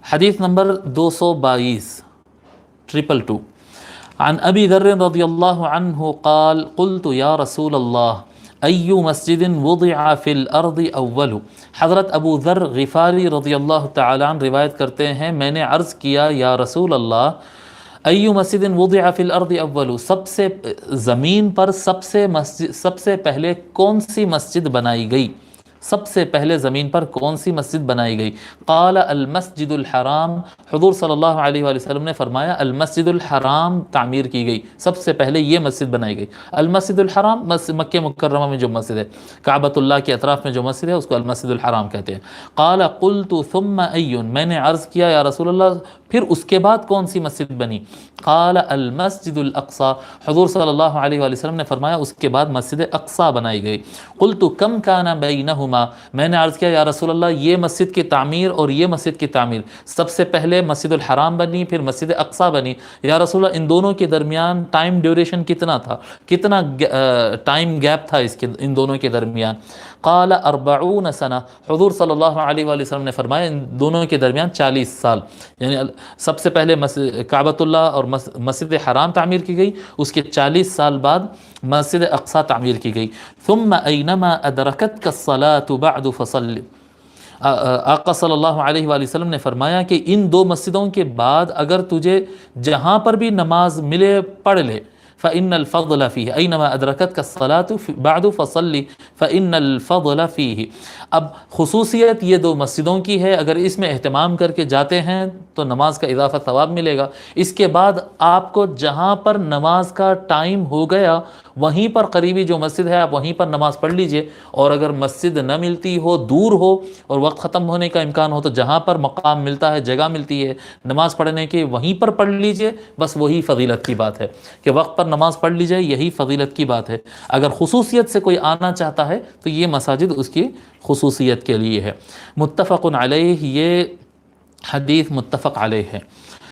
حدیث نمبر 222 222 عن ابی ذر رضی اللہ عنہ قال قلت یا رسول اللہ ای مسجد وضع فی الارض اول. حضرت ابو ذر غفاری رضی اللہ تعالی عنہ روایت کرتے ہیں میں نے عرض کیا یا رسول اللہ ای مسجد وضع فی الارض اول، سب سے زمین پر سب سے پہلے کون سی مسجد بنائی گئی، سب سے پہلے زمین پر کون سی مسجد بنائی گئی؟ قال المسجد الحرام، حضور صلی اللہ علیہ وآلہ وسلم نے فرمایا المسجد الحرام تعمیر کی گئی، سب سے پہلے یہ مسجد بنائی گئی۔ المسجد الحرام مکہ مکرمہ میں جو مسجد ہے، کعبۃ اللہ کے اطراف میں جو مسجد ہے اس کو المسجد الحرام کہتے ہیں۔ قال قلت ثم ای، میں نے عرض کیا یا رسول اللہ پھر اس کے بعد کون سی مسجد بنی؟ قال المسجد الاقصی، حضور صلی اللہ علیہ وآلہ وسلم نے فرمایا اس کے بعد مسجد اقصی بنائی گئی۔ قلت کم کان بینہما، میں نے عرض کیا یا رسول اللہ یہ مسجد کی تعمیر اور یہ مسجد کی تعمیر سب سے پہلے مسجد الحرام بنی پھر مسجد اقصی بنی، یا رسول اللہ ان دونوں کے درمیان ٹائم ڈیوریشن کتنا تھا، کتنا ٹائم گیپ تھا ان دونوں کے درمیان؟ قال 40 سنہ، حضور صلی اللہ علیہ وآلہ وسلم نے فرمایا ان دونوں کے درمیان 40 سال، یعنی سب سے پہلے کعبۃ اللہ اور مسجد حرام تعمیر کی گئی، اس کے 40 سال بعد مسجد اقصی تعمیر کی گئی۔ ثم اینما ادرکتک الصلاة بعد فصل، آقا صلی اللہ علیہ وآلہ وسلم نے فرمایا کہ ان دو مسجدوں کے بعد اگر تجھے جہاں پر بھی نماز ملے پڑھ لے، فإن الفضل فیہ، اینما ادرکتک الصلاة بعد فصل فإن الفضل فیہ۔ اب خصوصیت یہ دو مسجدوں کی ہے، اگر اس میں اہتمام کر کے جاتے ہیں تو نماز کا اضافہ ثواب ملے گا۔ اس کے بعد آپ کو جہاں پر نماز کا ٹائم ہو گیا وہیں پر قریبی جو مسجد ہے آپ وہیں پر نماز پڑھ لیجئے، اور اگر مسجد نہ ملتی ہو، دور ہو اور وقت ختم ہونے کا امکان ہو تو جہاں پر مقام ملتا ہے، جگہ ملتی ہے نماز پڑھنے کی وہیں پر پڑھ لیجئے، بس وہی فضیلت کی بات ہے کہ وقت پر نماز پڑھ لیجئے، یہی فضیلت کی بات ہے۔ اگر خصوصیت سے کوئی آنا چاہتا ہے تو یہ مساجد اس کی خصوصیت کے لیے ہے۔ متفق علیہ، یہ حدیث متفق علیہ ہے۔